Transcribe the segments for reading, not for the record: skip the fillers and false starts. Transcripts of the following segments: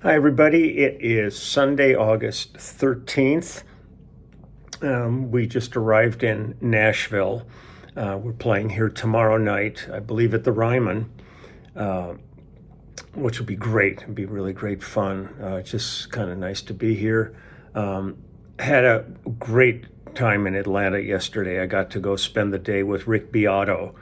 Hi, everybody. It is Sunday, August 13th. We just arrived in Nashville. We're playing here tomorrow night, I believe, at the Ryman, which will be great. It'll be really great fun. Just kind of nice to be here. Had a great time in Atlanta yesterday. I got to go spend the day with Rick Beato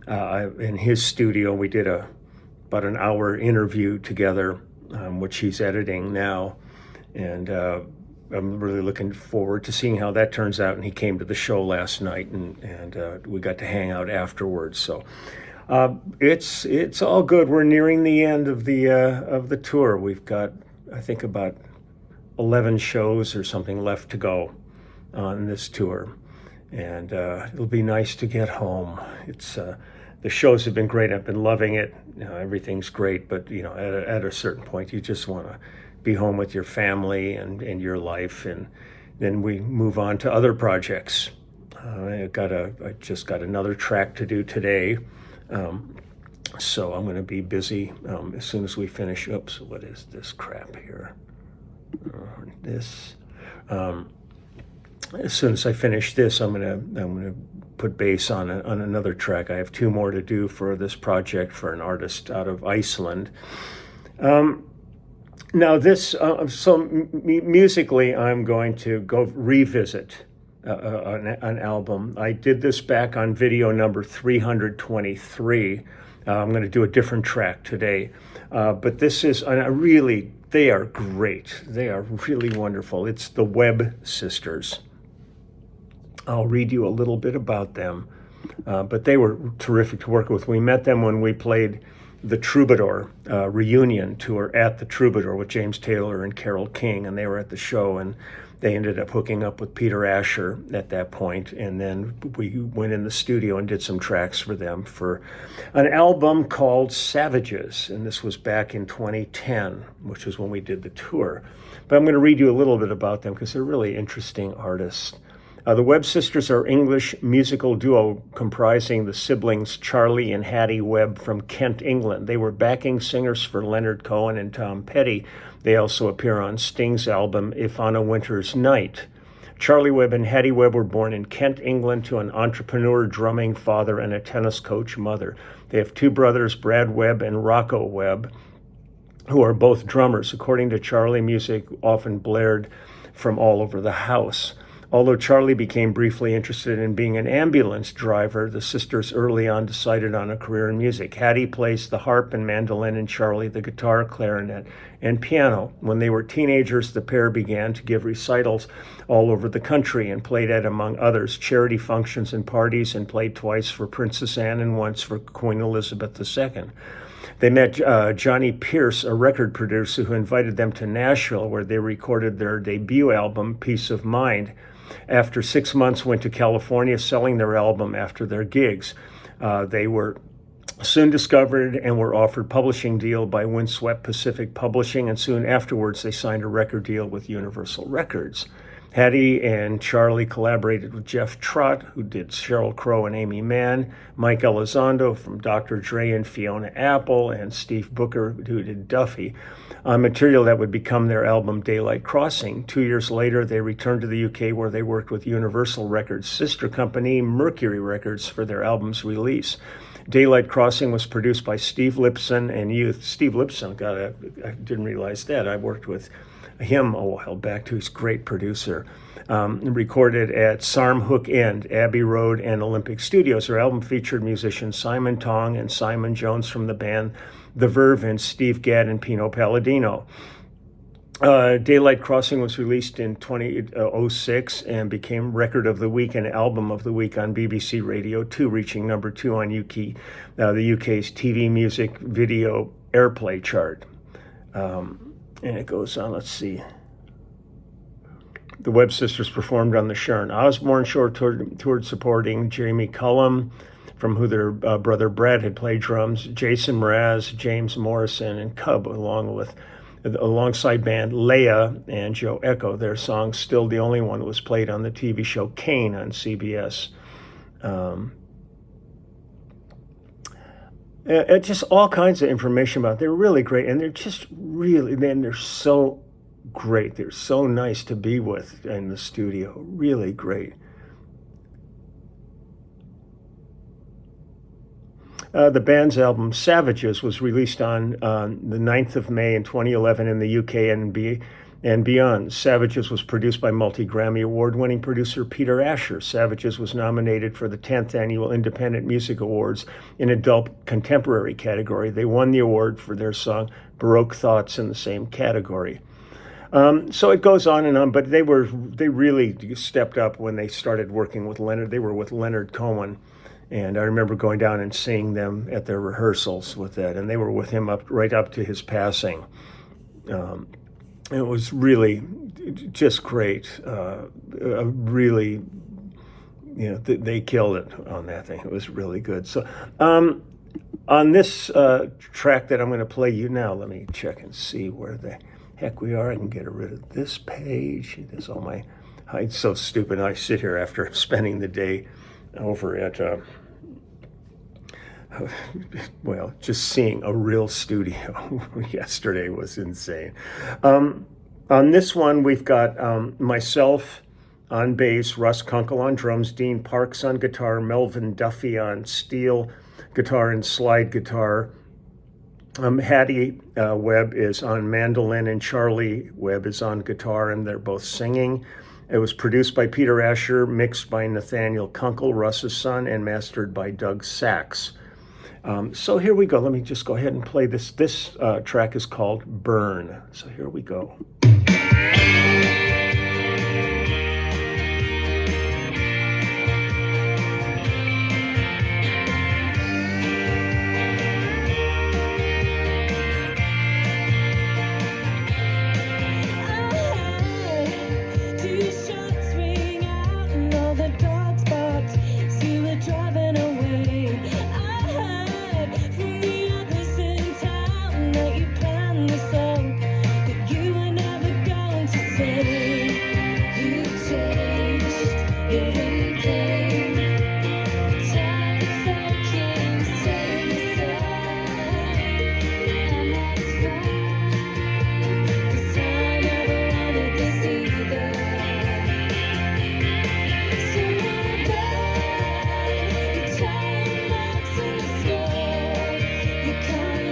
in his studio. We did about an hour interview together, which he's editing now. And I'm really looking forward to seeing how that turns out. And he came to the show last night, and we got to hang out afterwards. So it's all good. We're nearing the end of the tour. We've got, I think, about 11 shows or something left to go on this tour. And it'll be nice to get home. The shows have been great. I've been loving it. Everything's great, but at a certain point, you just want to be home with your family and your life, and then we move on to other projects. I just got another track to do today, so I'm going to be busy as soon as we finish. Oops, what is this crap here? As soon as I finish this, I'm gonna put bass on another track. I have two more to do for this project for an artist out of Iceland. Now this, musically, I'm going to go revisit an album. I did this back on video number 323. I'm going to do a different track today, but this is they are great. They are really wonderful. It's the Webb Sisters. I'll read you a little bit about them, but they were terrific to work with. We met them when we played the Troubadour reunion tour at the Troubadour with James Taylor and Carole King, and they were at the show, and they ended up hooking up with Peter Asher at that point, and then we went in the studio and did some tracks for them for an album called Savages, and this was back in 2010, which was when we did the tour. But I'm going to read you a little bit about them because they're really interesting artists. The Webb Sisters are an English musical duo comprising the siblings Charlie and Hattie Webb from Kent, England. They were backing singers for Leonard Cohen and Tom Petty. They also appear on Sting's album If on a Winter's Night. Charlie Webb and Hattie Webb were born in Kent, England, to an entrepreneur, drumming father and a tennis coach mother. They have two brothers, Brad Webb and Rocco Webb, who are both drummers. According to Charlie, music often blared from all over the house. Although Charlie became briefly interested in being an ambulance driver, the sisters early on decided on a career in music. Hattie plays the harp and mandolin, and Charlie the guitar, clarinet, and piano. When they were teenagers, the pair began to give recitals all over the country and played at, among others, charity functions and parties, and played twice for Princess Anne and once for Queen Elizabeth II. They met Johnny Pierce, a record producer, who invited them to Nashville, where they recorded their debut album, Peace of Mind. After 6 months, went to California, selling their album after their gigs. They were soon discovered and were offered publishing deal by Windswept Pacific Publishing, and soon afterwards they signed a record deal with Universal Records. Hattie and Charlie collaborated with Jeff Trott, who did Sheryl Crow and Amy Mann, Mike Elizondo from Dr. Dre and Fiona Apple, and Steve Booker, who did Duffy, on material that would become their album Daylight Crossing. 2 years later, they returned to the UK, where they worked with Universal Records' sister company, Mercury Records, for their album's release. Daylight Crossing was produced by Steve Lipson and Youth. Steve Lipson, I didn't realize that. I worked with him a while back too. He's a great producer. Recorded at Sarm Hook End, Abbey Road, and Olympic Studios. Her album featured musicians Simon Tong and Simon Jones from the band The Verve, and Steve Gadd and Pino Palladino. Daylight Crossing was released in 2006 and became Record of the Week and Album of the Week on BBC Radio 2, reaching number 2 on the UK's TV music video airplay chart. And it goes on, let's see. The Webb Sisters performed on the Sharon Osbourne Show, toured supporting Jamie Cullum, from who their brother Brad had played drums, Jason Mraz, James Morrison, and Cub, alongside band Leia and Joe Echo. Their song, Still the Only One, was played on the TV show Kane on CBS. Just all kinds of information about it. They're really great, and they're just really, man, they're so great. They're so nice to be with in the studio. Really great. The band's album Savages was released on the 9th of May in 2011 in the UK and beyond. Savages was produced by multi-Grammy award-winning producer Peter Asher. Savages was nominated for the 10th Annual Independent Music Awards in Adult Contemporary category. They won the award for their song Baroque Thoughts in the same category. So it goes on and on, but they really stepped up when they started working with Leonard. They were with Leonard Cohen. And I remember going down and seeing them at their rehearsals with that, and they were with him right up to his passing. It was really just great. Really, they killed it on that thing. It was really good. So on this track that I'm going to play you now, let me check and see where the heck we are. I can get rid of this page. There's all my... It's so stupid. I sit here after spending the day over at... well, just seeing a real studio yesterday was insane. On this one, we've got myself on bass, Russ Kunkel on drums, Dean Parks on guitar, Melvin Duffy on steel guitar and slide guitar. Hattie Webb is on mandolin, and Charlie Webb is on guitar, and they're both singing. It was produced by Peter Asher, mixed by Nathaniel Kunkel, Russ's son, and mastered by Doug Sachs. So here we go. Let me just go ahead and play this. This track is called Burn. So here we go. You can't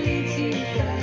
live too fast.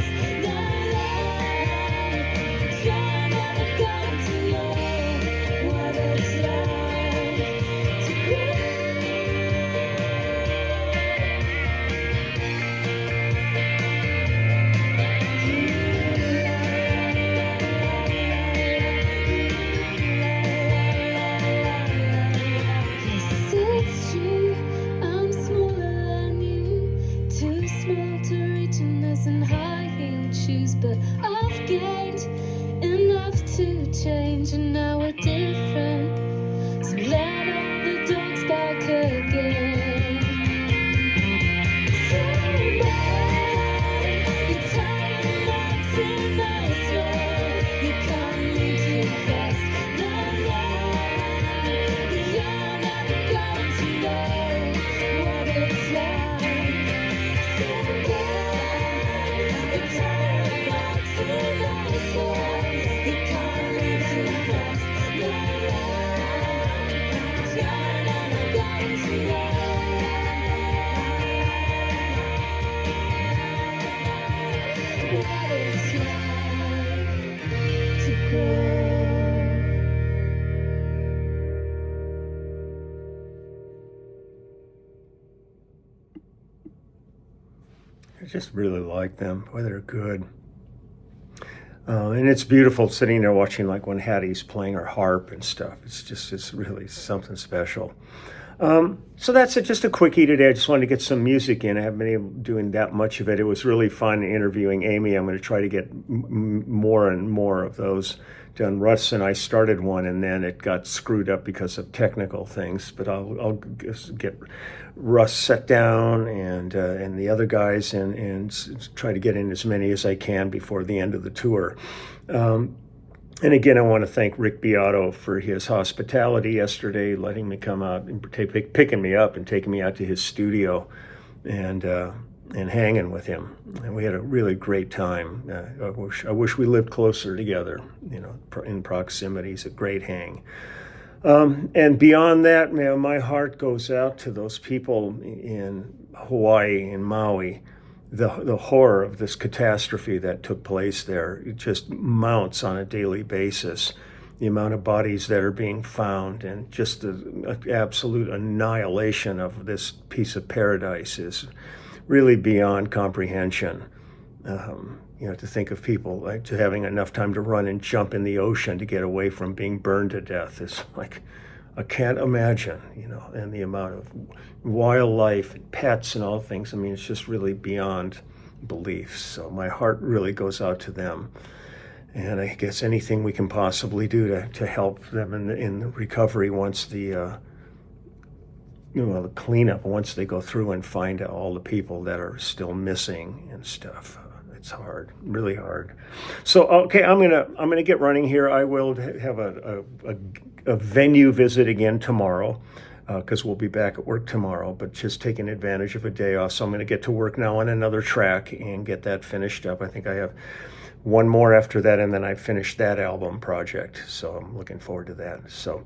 just really like them. Boy, they're good. And it's beautiful sitting there watching, like when Hattie's playing her harp and stuff. It's really something special. So that's it, just a quickie today. I just wanted to get some music in. I haven't been able doing that much of it. It was really fun interviewing Amy. I'm going to try to get more and more of those done. Russ and I started one, and then it got screwed up because of technical things. But I'll get Russ set down and the other guys and try to get in as many as I can before the end of the tour. And again, I want to thank Rick Beato for his hospitality yesterday, letting me come out and picking me up and taking me out to his studio and hanging with him. And we had a really great time. I wish we lived closer together, in proximity. It's a great hang. And beyond that, man, my heart goes out to those people in Hawaii, in Maui. The horror of this catastrophe that took place there, it just mounts on a daily basis. The amount of bodies that are being found and just the absolute annihilation of this piece of paradise is really beyond comprehension. To think of people like having enough time to run and jump in the ocean to get away from being burned to death is like, I can't imagine, and the amount of wildlife and pets and all things. I mean, it's just really beyond belief. So my heart really goes out to them. And I guess anything we can possibly do to help them in the recovery once the cleanup, once they go through and find all the people that are still missing and stuff. It's hard, really hard. So, okay, I'm gonna get running here. I will have a venue visit again tomorrow because we'll be back at work tomorrow, but just taking advantage of a day off. So I'm going to get to work now on another track and get that finished up. I think I have one more after that, and then I finished that album project. So I'm looking forward to that. So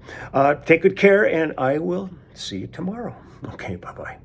take good care, and I will see you tomorrow. Okay, bye-bye.